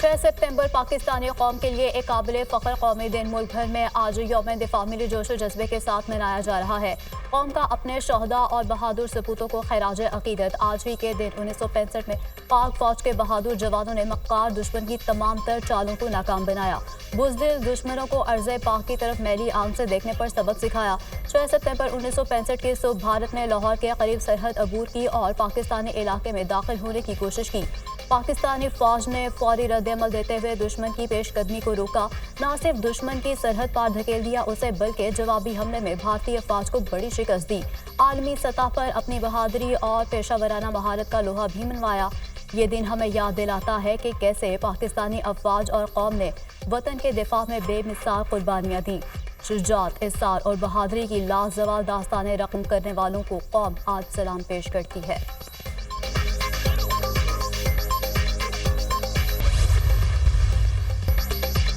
6 सितंबर पाकिस्तानी कौम के लिए एक काबिल फ़ख्र कौमी दिन मुल्क भर में आज यौम दिफा मिली जोश और जज्बे के साथ मनाया जा रहा है। कौम का अपने शहदा और बहादुर सपूतों को खैराज अकीदत। आज ही के दिन 1965 में पाक फौज के बहादुर जवानों ने मक्कार दुश्मन की तमाम तर चालों को नाकाम बनाया। बुज़दिल दुश्मनों को अर्ज़ पाक की तरफ मैली आंख से देखने पर सबक सिखाया। 6 सितंबर 1965 की सुबह भारत ने लाहौर के करीब सरहद अबूर की और पाकिस्तानी इलाके में दाखिल होने की कोशिश की। पाकिस्तानी फौज ने फौरी रद्द-ए-अमल देते हुए दुश्मन की पेशकदमी को रोका। न सिर्फ दुश्मन की सरहद पार धकेल दिया उसे, बल्कि जवाबी हमले में भारतीय फौज को बड़ी शिकस्त दी। आलमी सतह पर अपनी बहादुरी और पेशावराना महारत का लोहा भी मनवाया। ये दिन हमें याद दिलाता है कि कैसे पाकिस्तानी अफवाज और कौम ने वतन के दिफा में बेमिसाल कुर्बानियाँ दी। शुजात, इस्सार और बहादुरी की लाजवाल दास्तानें रकम करने वालों को कौम आज सलाम पेश करती है।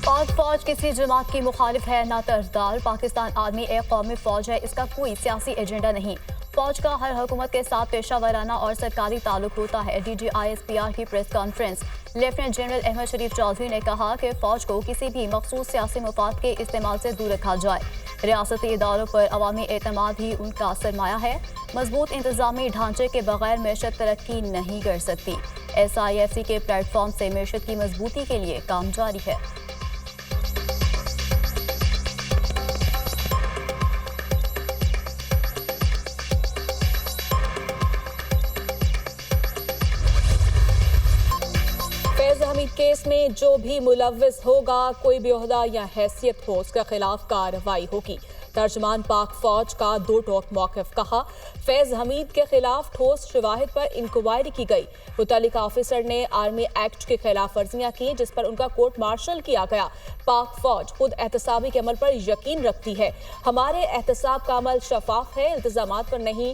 पाक फौज किसी जमात की मुखालिफ है ना तरफदार। पाकिस्तान आर्मी एक कौमी फौज है, इसका कोई सियासी एजेंडा नहीं। फौज का हर हुकूमत के साथ पेशावराना और सरकारी ताल्लुक होता है। DGISPR की press conference lieutenant general Ahmed Sharif Chaudhry ने कहा कि फौज को किसी भी मखसूस सियासी मफाद के इस्तेमाल से दूर रखा जाए। रियासती इदारों पर अवामी एतमाद ही उनका सरमाया है। मजबूत इंतजामी ढांचे के बगैर मैशत तरक्की नहीं कर सकती। SIFC के प्लेटफॉर्म से मैशत की मजबूती के लिए काम जारी है। फैज हमीद केस में जो भी मुलव्विस होगा, कोई भी ओहदा या हैसियत हो, उसके खिलाफ कार्रवाई होगी। तर्जमान पाक फौज का दो टोक मौक़िफ़। कहा, फैज हमीद के खिलाफ ठोस शवाहिद पर इंक्वायरी की गई। मुतल्लिका ऑफिसर ने आर्मी एक्ट की खिलाफ वर्जियां की जिस पर उनका कोर्ट मार्शल किया गया। पाक फौज खुद एहतसाबी के अमल पर यकीन रखती है। हमारे एहतसाब का अमल शफाफ है, इल्तिजामात पर नहीं,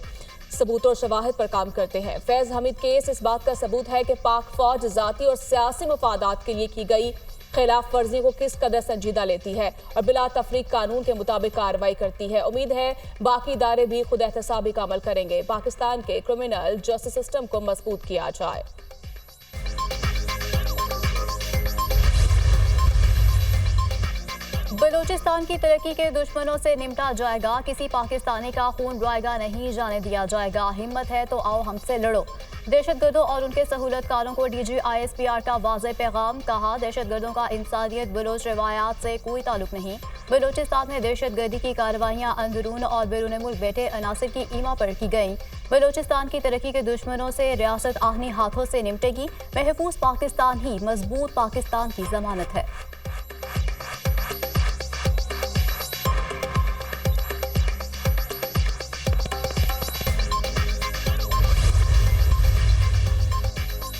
सबूत और शवाहिद पर काम करते हैं। फैज हमीद केस इस बात का सबूत है कि पाक फौज ज़ाती और सियासी मफादात के लिए की गई खिलाफ वर्जी को किस कदर संजीदा लेती है और बिला तफरीक कानून के मुताबिक कार्रवाई करती है। उम्मीद है बाकी इदारे भी खुद एहतसाबी का अमल करेंगे। पाकिस्तान के क्रिमिनल जस्टिस सिस्टम को मजबूत किया जाए। बलूचिस्तान की तरक्की के दुश्मनों से निपटा जाएगा। किसी पाकिस्तानी का खून बहाएगा नहीं जाने दिया जाएगा। हिम्मत है तो आओ हमसे लड़ो। दहशतगर्दों और उनके सहूलतकारों को DGISPR का वाज़ेह पैगाम। कहा, दहशतगर्दों का इंसानियत बलोच रवायात से कोई ताल्लुक नहीं। बलूचिस्तान में दहशतगर्दी की कार्रवाइयाँ अंदरून और बैरून मुल्क बैठे अनासर की ईमा पर की गई। बलूचिस्तान की तरक्की के दुश्मनों से रियासत आहनी हाथों से निपटेगी। महफूज पाकिस्तान ही मजबूत पाकिस्तान की जमानत है।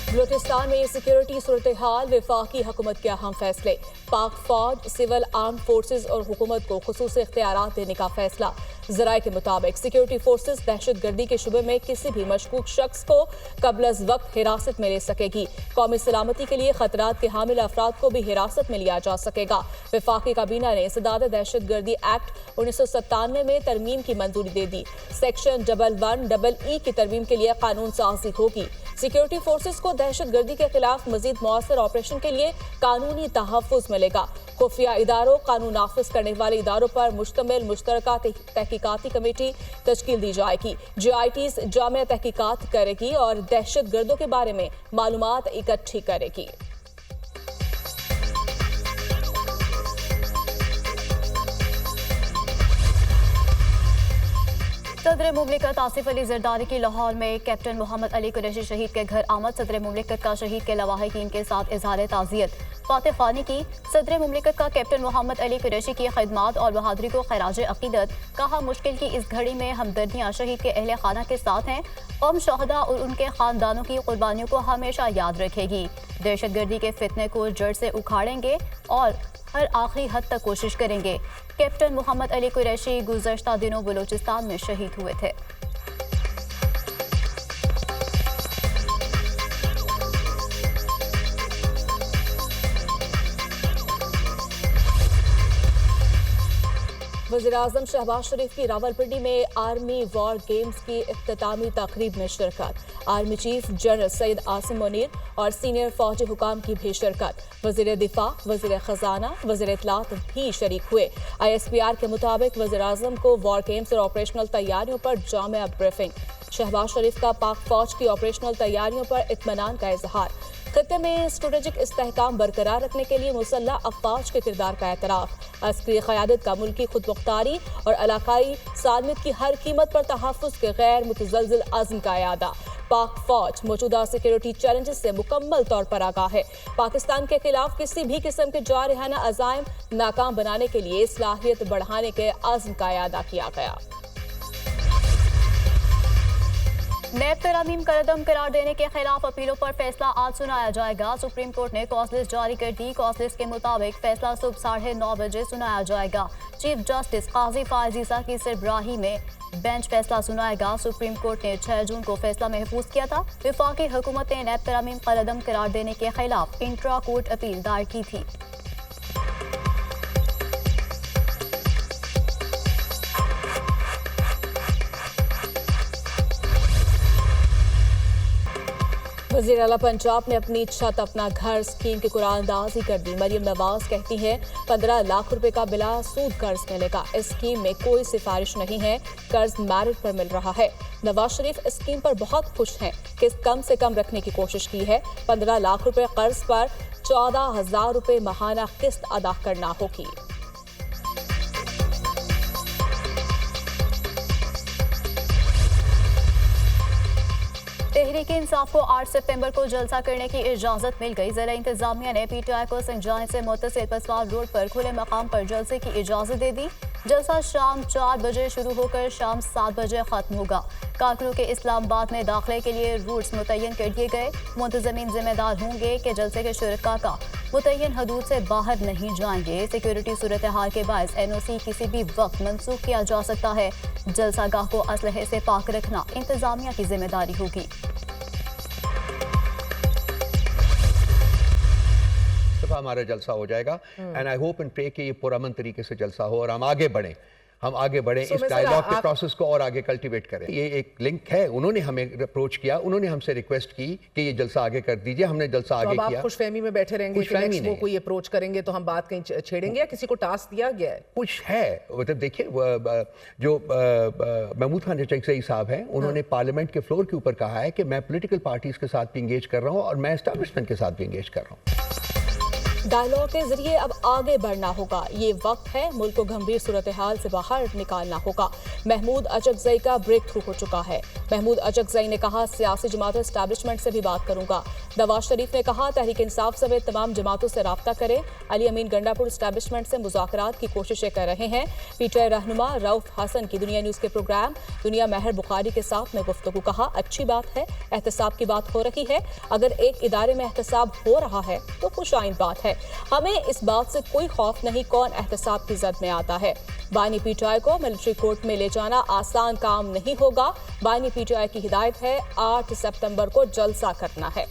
बलूचिस्तान में सिक्योरिटी सूरत हाल, वफाकी हुकूमत के अहम फैसले। पाक फौज, सिविल आर्म फोर्सेज और हुकूमत को खुसूसी इख्तियारात देने का फैसला। ज़राए के मुताबिक सिक्योरिटी फोर्सेज दहशतगर्दी के शुबे में किसी भी मशकूक शख्स को कबल अज़ वक्त हिरासत में ले सकेगी। कौमी सलामती के लिए खतरात के हामिल अफराद को भी हिरासत में लिया जा सकेगा। वफाकी काबीना ने सदाद दहशतगर्दी एक्ट 1997 में तरमीम की मंजूरी दे दी। सेक्शन 11(e) की तरमीम के लिए कानून साजी होगी। सिक्योरिटी फोर्सेज को दहशतगर्दी के खिलाफ मजीद मौसर ऑपरेशन के लिए कानूनी तहफ़्फ़ुज़ मिलेगा। खुफिया इदारों, कानून नाफिज करने वाले इदारों पर मुश्तमिल मुश्तरका तहकीकाती कमेटी तश्कील दी जाएगी। GITs जामिया तहकीकात करेगी और दहशतगर्दों के बारे में मालूमात इकट्ठी करेगी। सदर मुमलिकत आसिफ अली जरदारी की लाहौर में कैप्टन मोहम्मद अली कुरैशी शहीद के घर आमद। सदर मुमलिकत का शहीद के लवाहिकीन के साथ इजहार ताज़ियत फातिह खानी की। सदर मुमलिकत का कैप्टन मोहम्मद अली कुरैशी की खिदमात और बहादुरी को खैराज अकीदत। कहा, मुश्किल की इस घड़ी में हमदर्दियाँ शहीद के अहले खाना के साथ हैं। कौम शहदा और उनके खानदानों की कुर्बानियों को हमेशा याद रखेगी। दहशतगर्दी के फितने को जड़ से उखाड़ेंगे और हर आखिरी हद तक कोशिश करेंगे। कैप्टन मोहम्मद अली कुरैशी गुज़श्ता दिनों बलूचिस्तान में शहीद हुए थे। वज़ीर-ए-आज़म शहबाज शरीफ की रावलपिंडी में आर्मी वॉर गेम्स की इख्तितामी तकरीब में शिरकत। Army chief general Syed Asim Munir और सीनियर फौजी हुकाम की भी शिरकत। वज़ीर दिफा, वज़ीर खजाना, वज़ीर इत्तलात भी शरीक हुए। ISPR के मुताबिक वज़ीर-ए-आज़म को वॉर गेम्स और ऑपरेशनल तैयारियों पर जामिया ब्रीफिंग। शहबाज शरीफ का पाक फौज की ऑपरेशनल तैयारियों पर इत्मीनान का इजहार। खत्ते में स्ट्रेटेजिक इस्तेहकाम बरकरार रखने के लिए मुसल्लह अफवाज के किरदार का एतराफ़। अस्करी क़यादत का मुल्की खुदमुख्तारी और इलाकाई सालमियत की हर कीमत पर तहफ़्फ़ुज़ के गैर मुतज़लज़िल अज़्म का यादा। पाक फौज मौजूदा सिक्योरिटी चैलेंजेस से मुकम्मल तौर पर आगाह है। पाकिस्तान के खिलाफ किसी भी किस्म के जारहाना अज़ाइम नाकाम बनाने के लिए सलाहियत बढ़ाने के अज़्म का यादा किया गया। नैब तरमीम कलदम करार देने के खिलाफ अपीलों पर फैसला आज सुनाया जाएगा। सुप्रीम कोर्ट ने कॉज लिस्ट जारी कर दी। कॉज लिस्ट के मुताबिक फैसला सुबह 9:30 बजे सुनाया जाएगा। चीफ जस्टिस काजी फायज ईसा की सरबराही में बेंच फैसला सुनाएगा। सुप्रीम कोर्ट ने 6 जून को फैसला महफूज किया था। वफाकी हुकूमत ने नैब तरमीम कलदम करार देने के खिलाफ इंट्रा कोर्ट अपील दायर की थी। वज़ीर आला पंजाब ने अपनी छत अपना घर स्कीम की कुरानंदाजी कर दी। मरियम नवाज कहती हैं 15 लाख रुपए का बिला सूद कर्ज मिलेगा। इस स्कीम में कोई सिफारिश नहीं है, कर्ज मेरिट पर मिल रहा है। नवाज शरीफ इस स्कीम पर बहुत खुश हैं कि कम से कम रखने की कोशिश की है। 15 लाख रुपए कर्ज पर 14,000 रुपए माहाना किस्त अदा करना होगी। तहरीक इंसाफ को 8 सितंबर को जलसा करने की इजाजत मिल गई। जिला इंतजामिया ने PTI को संजाने से मुत्तसिल पसवार रोड पर खुले मकाम पर जलसे की इजाजत दे दी। जलसा शाम 4 बजे शुरू होकर शाम 7 बजे खत्म होगा। कारकुनों के इस्लामाबाद में दाखिले के लिए रूट्स मुतय्यन कर दिए गए। मुंतजमीन जिम्मेदार होंगे कि जलसे के शुरका का मुतय्यन हदूद से बाहर नहीं जाएंगे। सिक्योरिटी सूरत हाल के बायस NOC किसी भी वक्त मनसूख किया जा सकता है। जलसा गाह को असलहे से पाक रखना इंतजामिया की जिम्मेदारी होगी। हमारा जलसा हो जाएगा and I hope and pray कि ये पुरअमन तरीके से जलसा हो और हम आगे बढ़ें इस डायलॉग के प्रोसेस को और आगे कल्टीवेट करें। ये एक लिंक है, उन्होंने हमें अप्रोच किया, उन्होंने हमसे रिक्वेस्ट की कि ये जलसा आगे कर दीजिए, हमने जलसा आगे किया। खुशफहमी में बैठे रहेंगे कि नेक्स्ट वो कोई अप्रोच करेंगे तो हम बात कहीं छेड़ेंगे या किसी को टास्क दिया गया है? कुछ है, मतलब देखिए जो महमूद खान चचई साहब हैं, उन्होंने पार्लियामेंट के फ्लोर के ऊपर कहा है कि मैं पॉलिटिकल पार्टीज के साथ भी इंगेज कर रहा हूँ और मैं एस्टैब्लिशमेंट के साथ भी इंगेज कर रहा हूँ। डायलॉग के जरिए अब आगे बढ़ना होगा। ये वक्त है मुल्क को गंभीर सूरत हाल से बाहर निकालना होगा। महमूद अचकजई का ब्रेक थ्रू हो चुका है। महमूद अचकजई ने कहा सियासी जमातों एस्टैब्लिशमेंट से भी बात करूंगा। नवाज शरीफ ने कहा तहरीक इंसाफ समेत तमाम जमातों से राब्ता करें। अली अमीन गंडापुर एस्टैब्लिशमेंट से मुज़ाकरात की कोशिशें कर रहे हैं। PTI रहनुमा रऊफ हसन की दुनिया न्यूज़ के प्रोग्राम दुनिया महर बुखारी के साथ में गुफ्तगू। कहा अच्छी बात है, एहतसाब की बात हो रही है। अगर एक इदारे में एहतसाब हो रहा है तो खुशाइन बात है। हमें इस बात से कोई खौफ नहीं कौन एहतसाब की जद में आता है। बानी PTI को मिलिट्री कोर्ट में ले जाना आसान काम नहीं होगा। बानी PTI की हिदायत है 8 सितंबर को जलसा करना है।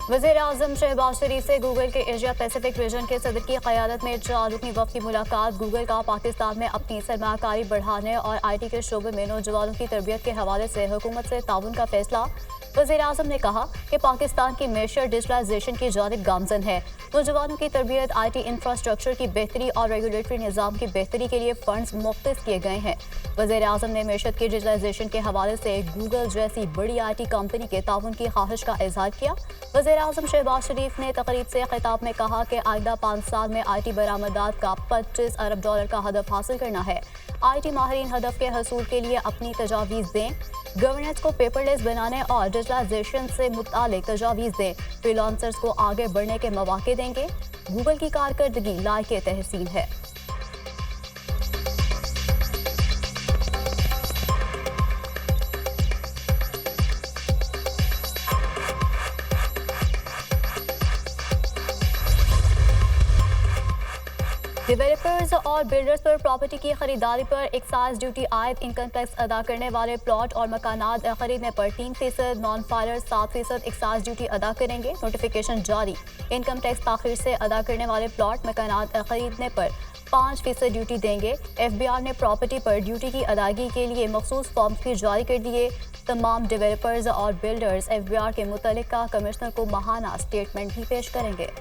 वज़ीर-ए-आज़म शहबाज शरीफ से गूगल के एशिया पैसिफिक रीजन के सदर की क़यादत में 4 रुकनी वफ़द की मुलाकात। गूगल का पाकिस्तान में अपनी सरमायाकारी बढ़ाने और IT के शोबे में नौजवानों की तरबियत के हवाले से हुकूमत से ताउन का फैसला। वज़ीर-ए-आज़म ने कहा कि पाकिस्तान की मेशर डिजिटलाइजेशन की जानिब गामजन है। नौजवानों की तरबियत, IT इंफ्रास्ट्रक्चर की बेहतरी और रेगुलेटरी निज़ाम की बेहतरी के लिए फंड्स मुख्तस किए गए हैं। वज़ीर-ए-आज़म ने मेशत की डिजिटलाइजेशन के हवाले से गूगल जैसी बड़ी IT कंपनी के ताउन की ख्वाहिश का इजहार किया। वज़ीर-ए-आज़म शहबाज शरीफ ने तकरीब से खिताब में कहा कि आइंदा 5 साल में IT बरामदात का $25 अरब का हदफ हासिल करना है। IT माहिरीन हदफ के हसूल के लिए अपनी तजावीज़ दें। गवर्नेंस को पेपरलेस बनाने और डिजिटलाइजेशन से मुतालिक तजावीज़ दें। फ्रीलांसर्स को आगे बढ़ने के मौके देंगे। गूगल की कारकर्दगी लायक तहसीन है। डेवलपर्स और बिल्डर्स पर प्रॉपर्टी की खरीदारी पर एक्साइज ड्यूटी आयद इनकम टैक्स अदा करने वाले प्लॉट और मकानात खरीदने पर 3%, नॉन फाइलर 7% एक्साइज ड्यूटी अदा करेंगे। नोटिफिकेशन जारी। इनकम टैक्स ताखिर से अदा करने वाले प्लॉट मकानात खरीदने पर 5% ड्यूटी देंगे। FBI ने प्रॉपर्टी पर ड्यूटी की अदायगी के लिए मखसूस फॉर्म्स भी जारी कर दिए। तमाम डेवलपर्स और बिल्डर्स FBI के मुतल्लिका कमिश्नर को माहाना स्टेटमेंट भी पेश करेंगे।